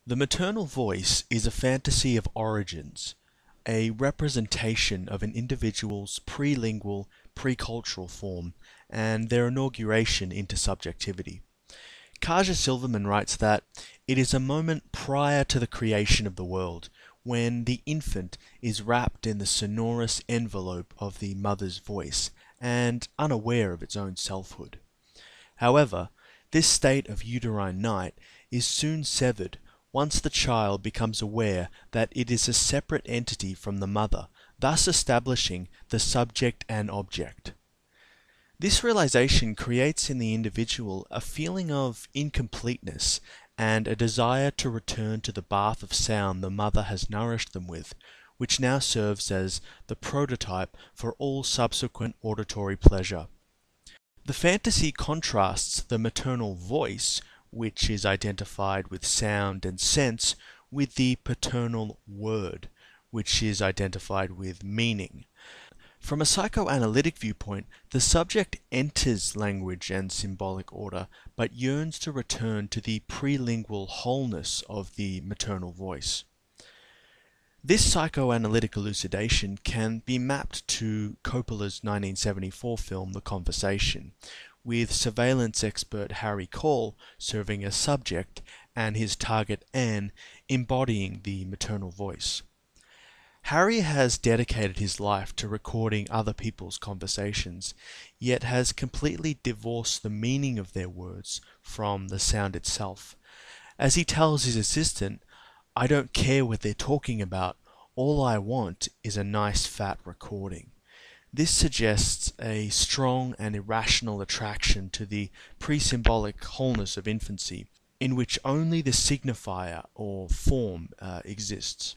The maternal voice is a fantasy of origins, a representation of an individual's prelingual, precultural form, and their inauguration into subjectivity. Kaja Silverman writes that it is a moment prior to the creation of the world, when the infant is wrapped in the sonorous envelope of the mother's voice, and unaware of its own selfhood. However, this state of uterine night is soon severed once the child becomes aware that it is a separate entity from the mother, thus establishing the subject and object. This realization creates in the individual a feeling of incompleteness and a desire to return to the bath of sound the mother has nourished them with, which now serves as the prototype for all subsequent auditory pleasure. The fantasy contrasts the maternal voice, which is identified with sound and sense, with the paternal word, which is identified with meaning. From a psychoanalytic viewpoint, the subject enters language and symbolic order, but yearns to return to the prelingual wholeness of the maternal voice. This psychoanalytic elucidation can be mapped to Coppola's 1974 film The Conversation, with surveillance expert Harry Cole serving as subject and his target Anne embodying the maternal voice. Harry has dedicated his life to recording other people's conversations, yet has completely divorced the meaning of their words from the sound itself. As he tells his assistant, "I don't care what they're talking about, all I want is a nice fat recording." This suggests a strong and irrational attraction to the pre-symbolic wholeness of infancy, in which only the signifier or form exists.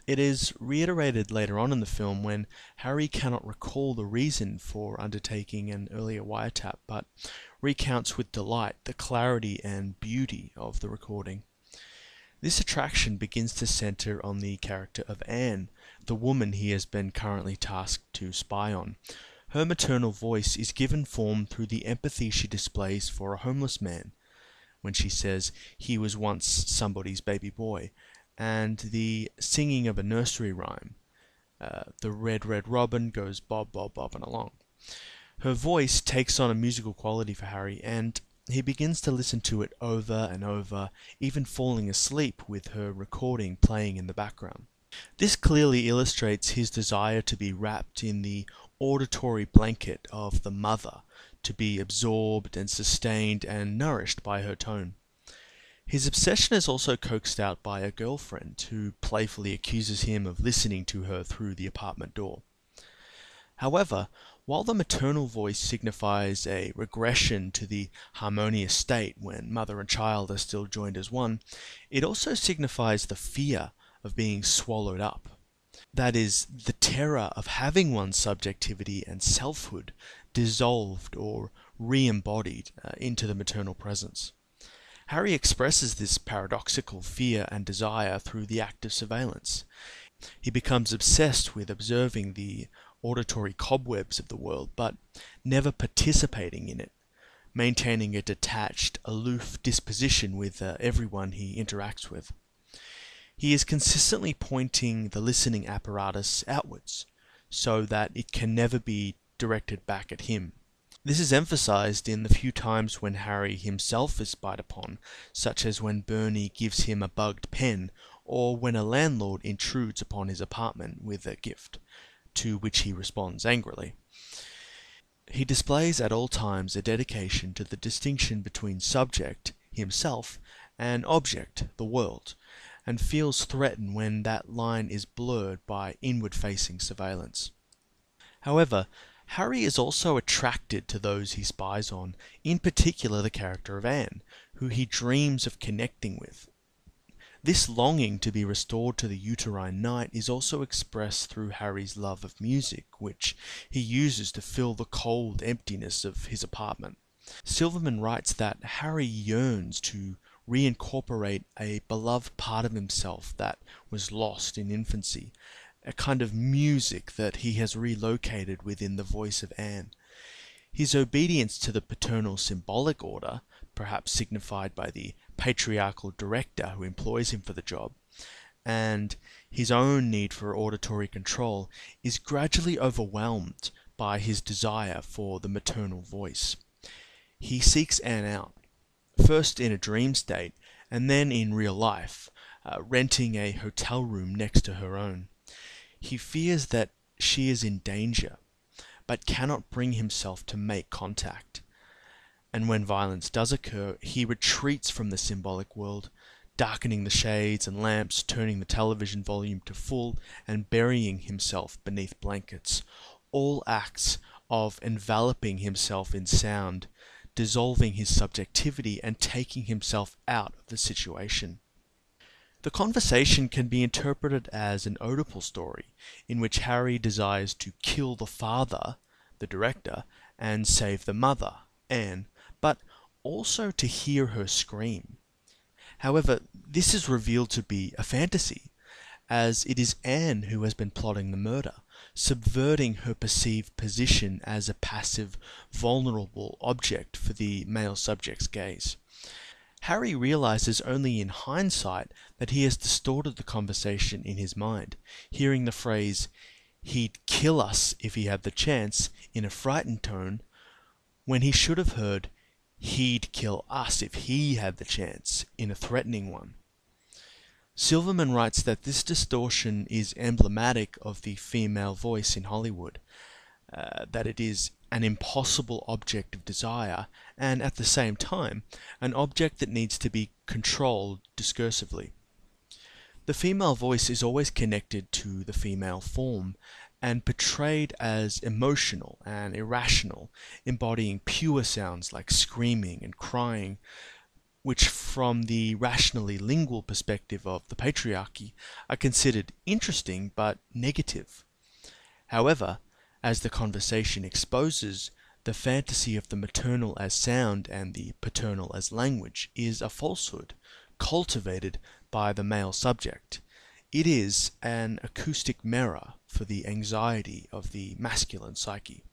It is reiterated later on in the film when Harry cannot recall the reason for undertaking an earlier wiretap, but recounts with delight the clarity and beauty of the recording. This attraction begins to center on the character of Anne, the woman he has been currently tasked to spy on. Her maternal voice is given form through the empathy she displays for a homeless man, when she says he was once somebody's baby boy, and the singing of a nursery rhyme. The red, red robin goes bob, bob, bobbing along. Her voice takes on a musical quality for Harry, and he begins to listen to it over and over, even falling asleep with her recording playing in the background. This clearly illustrates his desire to be wrapped in the auditory blanket of the mother, to be absorbed and sustained and nourished by her tone. His obsession is also coaxed out by a girlfriend who playfully accuses him of listening to her through the apartment door. However, while the maternal voice signifies a regression to the harmonious state when mother and child are still joined as one, it also signifies the fear of being swallowed up. That is, the terror of having one's subjectivity and selfhood dissolved or re-embodied into the maternal presence. Harry expresses this paradoxical fear and desire through the act of surveillance. He becomes obsessed with observing the auditory cobwebs of the world, but never participating in it, maintaining a detached, aloof disposition with everyone he interacts with. He is consistently pointing the listening apparatus outwards, so that it can never be directed back at him. This is emphasized in the few times when Harry himself is spied upon, such as when Bernie gives him a bugged pen, or when a landlord intrudes upon his apartment with a gift, to which he responds angrily. He displays at all times a dedication to the distinction between subject, himself, and object, the world, and feels threatened when that line is blurred by inward-facing surveillance. However, Harry is also attracted to those he spies on, in particular the character of Anne, who he dreams of connecting with. This longing to be restored to the uterine night is also expressed through Harry's love of music, which he uses to fill the cold emptiness of his apartment. Silverman writes that Harry yearns to reincorporate a beloved part of himself that was lost in infancy, a kind of music that he has relocated within the voice of Anne. His obedience to the paternal symbolic order perhaps signified by the patriarchal director who employs him for the job, and his own need for auditory control is gradually overwhelmed by his desire for the maternal voice. He seeks Anne out, first in a dream state and then in real life, renting a hotel room next to her own. He fears that she is in danger, but cannot bring himself to make contact. And when violence does occur, he retreats from the symbolic world, darkening the shades and lamps, turning the television volume to full, and burying himself beneath blankets. All acts of enveloping himself in sound, dissolving his subjectivity, and taking himself out of the situation. The conversation can be interpreted as an Oedipal story, in which Harry desires to kill the father, the director, and save the mother, Anne, but also to hear her scream. However, this is revealed to be a fantasy, as it is Anne who has been plotting the murder, subverting her perceived position as a passive, vulnerable object for the male subject's gaze. Harry realizes only in hindsight that he has distorted the conversation in his mind, hearing the phrase, "He'd kill us if he had the chance," in a frightened tone, when he should have heard, "He'd kill us if he had the chance," in a threatening one. Silverman writes that this distortion is emblematic of the female voice in Hollywood, that it is an impossible object of desire, and at the same time, an object that needs to be controlled discursively. The female voice is always connected to the female form, and portrayed as emotional and irrational, embodying pure sounds like screaming and crying, which from the rationally lingual perspective of the patriarchy are considered interesting but negative. However, as the conversation exposes, the fantasy of the maternal as sound and the paternal as language is a falsehood, cultivated by the male subject. It is an acoustic mirror for the anxiety of the masculine psyche.